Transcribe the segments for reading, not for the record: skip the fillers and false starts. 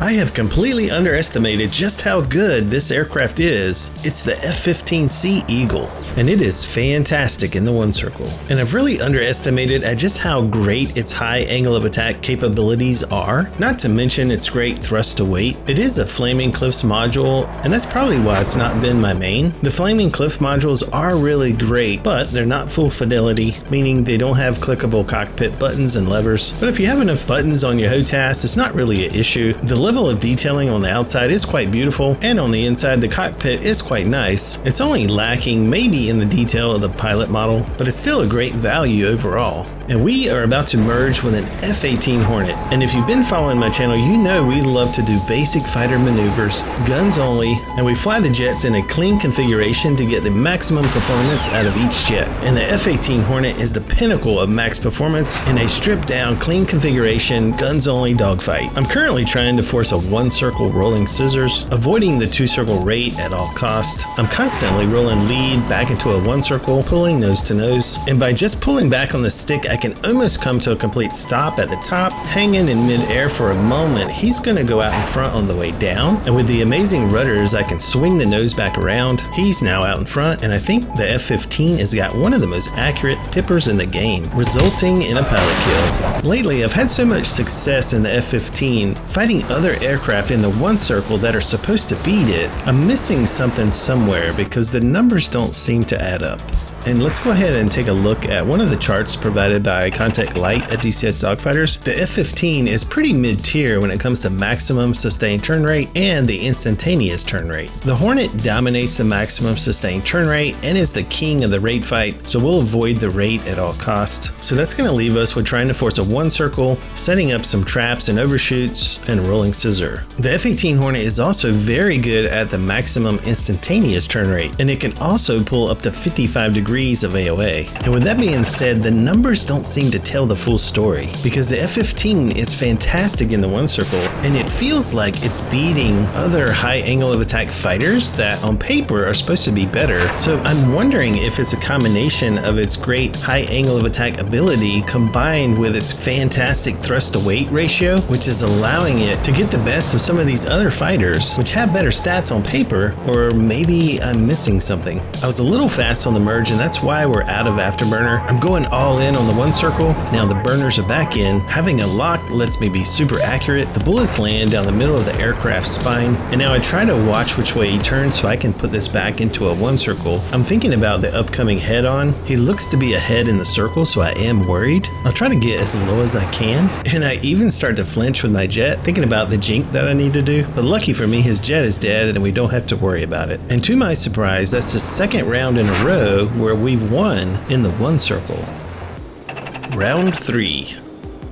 I have completely underestimated just how good this aircraft is. It's the F-15C Eagle, and it is fantastic in the one circle. And I've really underestimated at just how great its high angle of attack capabilities are, not to mention its great thrust to weight. It is a Flaming Cliffs module, and that's probably why it's not been my main. The Flaming Cliff modules are really great, but they're not full fidelity, meaning they don't have clickable cockpit buttons and levers. But if you have enough buttons on your HOTAS, it's not really an issue. The level of detailing on the outside is quite beautiful, and on the inside the cockpit is quite nice. It's only lacking maybe in the detail of the pilot model, but it's still a great value overall. And we are about to merge with an F-18 Hornet. And if you've been following my channel, you know we love to do basic fighter maneuvers, guns only, and we fly the jets in a clean configuration to get the maximum performance out of each jet. And the F-18 Hornet is the pinnacle of max performance in a stripped down, clean configuration, guns only dogfight. I'm currently trying to force a one circle rolling scissors, avoiding the two circle rate at all costs. I'm constantly rolling lead back into a one circle, pulling nose to nose, and by just pulling back on the stick, I can almost come to a complete stop at the top, hanging in mid-air for a moment. He's going to go out in front on the way down, and with the amazing rudders, I can swing the nose back around. He's now out in front, and I think the F-15 has got one of the most accurate pippers in the game, resulting in a pilot kill. Lately, I've had so much success in the F-15 fighting other aircraft in the one circle that are supposed to beat it. I'm missing something somewhere because the numbers don't seem to add up. And let's go ahead and take a look at one of the charts provided by Contact Light at DCS Dogfighters. The F-15 is pretty mid-tier when it comes to maximum sustained turn rate and the instantaneous turn rate. The Hornet dominates the maximum sustained turn rate and is the king of the rate fight, so we'll avoid the rate at all costs. So that's going to leave us with trying to force a one circle, setting up some traps and overshoots, and rolling scissor. The F-18 Hornet is also very good at the maximum instantaneous turn rate, and it can also pull up to 55 degrees of AOA. And with that being said, the numbers don't seem to tell the full story, because the F-15 is fantastic in the one circle, and it feels like it's beating other high angle of attack fighters that on paper are supposed to be better. So I'm wondering if it's a combination of its great high angle of attack ability combined with its fantastic thrust to weight ratio, which is allowing it to get the best of some of these other fighters, which have better stats on paper, or maybe I'm missing something. I was a little fast on the merge, and that's why we're out of afterburner. I'm going all in on the one circle. Now the burners are back in. Having a lock lets me be super accurate. The bullets land down the middle of the aircraft spine, and now I try to watch which way he turns so I can put this back into a one circle. I'm thinking about the upcoming head-on. He looks to be ahead in the circle, so I am worried. I'll try to get as low as I can, and I even start to flinch with my jet, thinking about the jink that I need to do. But lucky for me, his jet is dead and we don't have to worry about it. And to my surprise, that's the second round in a row where we've won in the one circle. Round 3.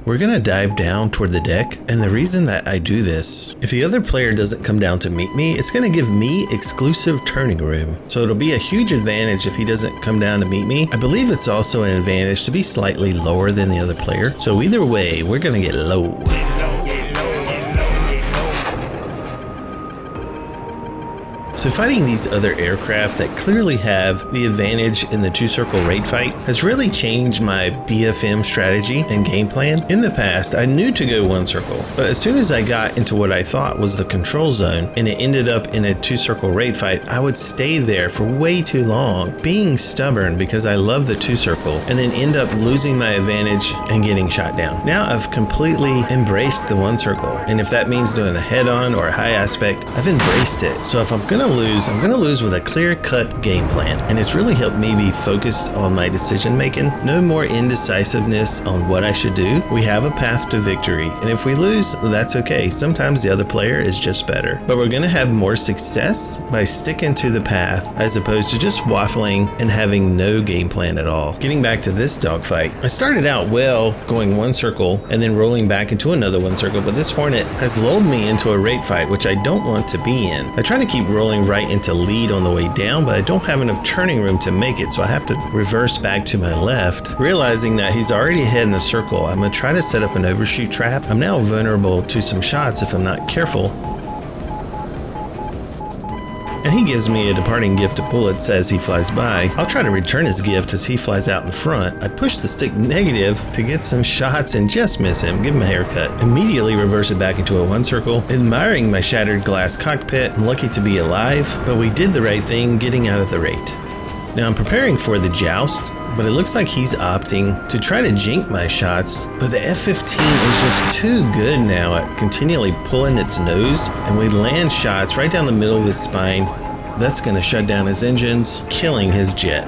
We're gonna dive down toward the deck, and the reason that I do this, if the other player doesn't come down to meet me, it's gonna give me exclusive turning room. So it'll be a huge advantage if he doesn't come down to meet me. I believe it's also an advantage to be slightly lower than the other player. So either way, we're gonna get low. So fighting these other aircraft that clearly have the advantage in the two-circle rate fight has really changed my BFM strategy and game plan. In the past, I knew to go one circle, but as soon as I got into what I thought was the control zone and it ended up in a two-circle rate fight, I would stay there for way too long, being stubborn because I love the two-circle, and then end up losing my advantage and getting shot down. Now I've completely embraced the one circle, and if that means doing a head-on or a high aspect, I've embraced it. So if I'm gonna lose, I'm gonna lose with a clear-cut game plan, and it's really helped me be focused on my decision making. No more indecisiveness on what I should do. We have a path to victory, and if we lose, that's okay. Sometimes the other player is just better, but we're gonna have more success by sticking to the path as opposed to just waffling and having no game plan at all. Getting back to this dogfight, I started out well going one circle and then rolling back into another one circle, but this Hornet has lulled me into a rate fight, which I don't want to be in. I try to keep rolling right into lead on the way down, but I don't have enough turning room to make it, so I have to reverse back to my left. Realizing that he's already ahead in the circle, I'm going to try to set up an overshoot trap. I'm now vulnerable to some shots if I'm not careful. and he gives me a departing gift of bullets as he flies by. I'll try to return his gift as he flies out in front. I push the stick negative to get some shots and just miss him, give him a haircut. Immediately reverse it back into a 1 circle, admiring my shattered glass cockpit. I'm lucky to be alive, but we did the right thing getting out of the rate. Now I'm preparing for the joust, but it looks like he's opting to try to jink my shots, but the F-15 is just too good now at continually pulling its nose, and we land shots right down the middle of his spine. That's going to shut down his engines, killing his jet.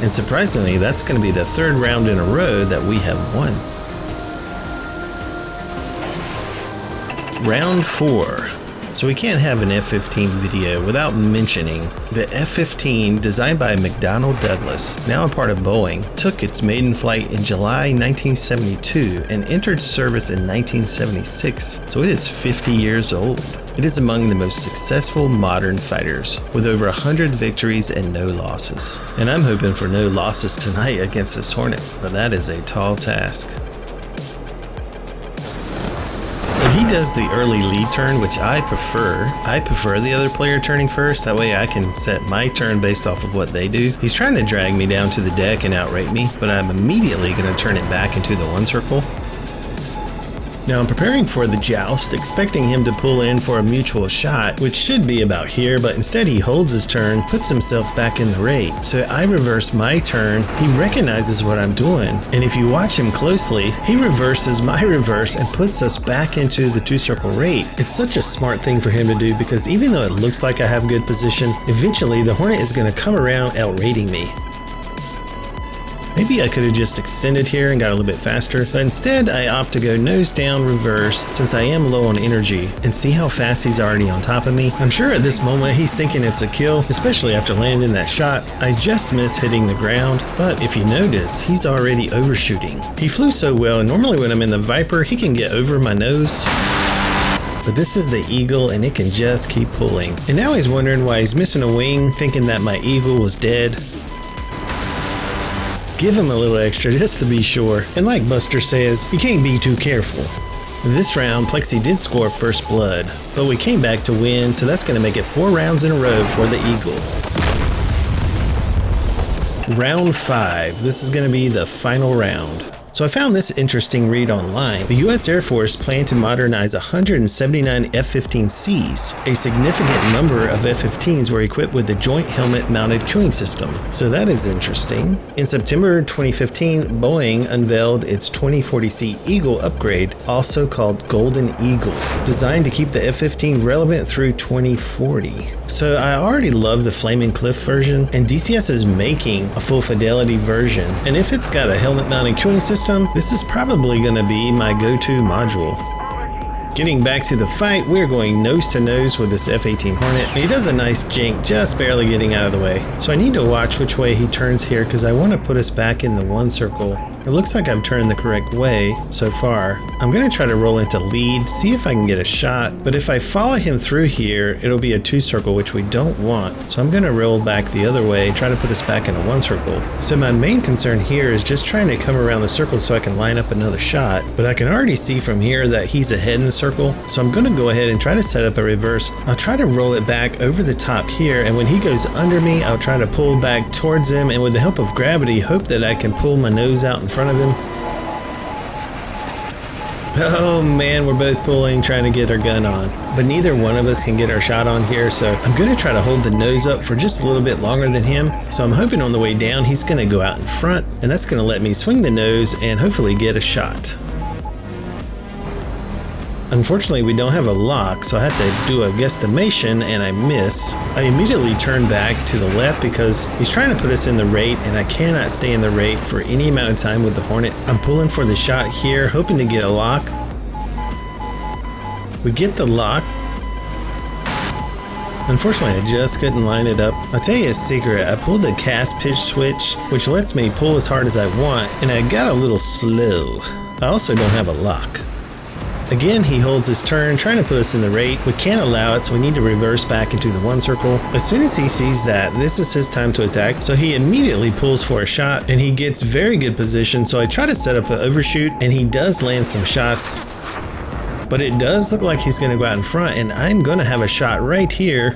And surprisingly, that's going to be the 3rd round in a row that we have won. Round 4. So we can't have an F-15 video without mentioning the F-15, designed by McDonnell Douglas, now a part of Boeing, took its maiden flight in July 1972 and entered service in 1976, so it is 50 years old. It is among the most successful modern fighters, with over 100 victories and no losses. And I'm hoping for no losses tonight against this Hornet, but that is a tall task. So he does the early lead turn, which I prefer. I prefer the other player turning first, that way I can set my turn based off of what they do. He's trying to drag me down to the deck and outrate me, but I'm immediately going to turn it back into the 1 circle. Now I'm preparing for the joust, expecting him to pull in for a mutual shot, which should be about here, but instead he holds his turn, puts himself back in the rate. So I reverse my turn, he recognizes what I'm doing, and if you watch him closely, he reverses my reverse and puts us back into the 2 circle rate. It's such a smart thing for him to do, because even though it looks like I have good position, eventually the Hornet is going to come around outrating me. Maybe I could have just extended here and got a little bit faster, but instead I opt to go nose down reverse since I am low on energy, and see how fast he's already on top of me. I'm sure at this moment he's thinking it's a kill, especially after landing that shot. I just miss hitting the ground, but if you notice, he's already overshooting. He flew so well, and normally when I'm in the Viper, he can get over my nose. But this is the Eagle, and it can just keep pulling. And now he's wondering why he's missing a wing, thinking that my Eagle was dead. Give him a little extra just to be sure. And like Buster says, you can't be too careful. This round, Plexi did score first blood, but we came back to win, so that's going to make it 4 rounds in a row for the Eagle. Round 5. This is going to be the final round. So I found this interesting read online. The US Air Force planned to modernize 179 F-15Cs. A significant number of F-15s were equipped with the Joint Helmet Mounted Cooling System. So that is interesting. In September 2015, Boeing unveiled its 2040C Eagle upgrade, also called Golden Eagle, designed to keep the F-15 relevant through 2040. So I already love the Flaming Cliff version, and DCS is making a full fidelity version. And if it's got a helmet mounted cooling system, this is probably going to be my go-to module. Getting back to the fight, we're going nose to nose with this F-18 Hornet. He does a nice jink, just barely getting out of the way. So I need to watch which way he turns here because I want to put us back in the 1 circle. It looks like I've turned the correct way so far. I'm going to try to roll into lead, see if I can get a shot, but if I follow him through here, it'll be a 2 circle, which we don't want. So I'm going to roll back the other way, try to put us back in a 1 circle. So my main concern here is just trying to come around the circle so I can line up another shot, but I can already see from here that he's ahead in the circle, so I'm going to go ahead and try to set up a reverse. I'll try to roll it back over the top here, and when he goes under me, I'll try to pull back towards him, and with the help of gravity, hope that I can pull my nose out in front of him. Oh man, we're both pulling, trying to get our gun on, but neither one of us can get our shot on here, so I'm going to try to hold the nose up for just a little bit longer than him. So I'm hoping on the way down he's going to go out in front, and that's going to let me swing the nose and hopefully get a shot. Unfortunately, we don't have a lock, so I have to do a guesstimation and I miss. I immediately turn back to the left because he's trying to put us in the rate, and I cannot stay in the rate for any amount of time with the Hornet. I'm pulling for the shot here, hoping to get a lock. We get the lock. Unfortunately, I just couldn't line it up. I'll tell you a secret, I pulled the cast pitch switch, which lets me pull as hard as I want, and I got a little slow. I also don't have a lock. Again, he holds his turn, trying to put us in the rate. We can't allow it, so we need to reverse back into the 1 circle. As soon as he sees that, this is his time to attack, so he immediately pulls for a shot, and he gets very good position, so I try to set up an overshoot, and he does land some shots. But it does look like he's going to go out in front, and I'm going to have a shot right here.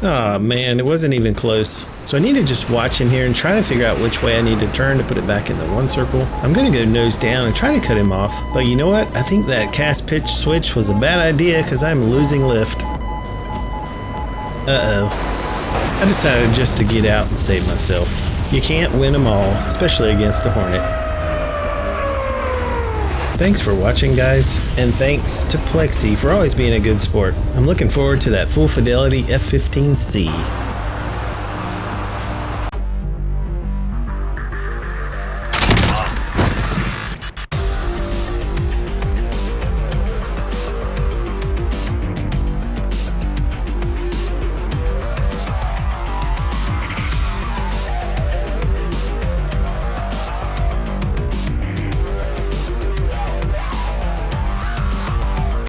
Oh man, it wasn't even close. So I need to just watch in here and try to figure out which way I need to turn to put it back in the one circle. I'm gonna go nose down and try to cut him off. But you know what? I think that cast pitch switch was a bad idea because I'm losing lift. Uh-oh. I decided just to get out and save myself. You can't win them all, especially against a Hornet. Thanks for watching, guys, and thanks to Plexi for always being a good sport. I'm looking forward to that full fidelity F-15C.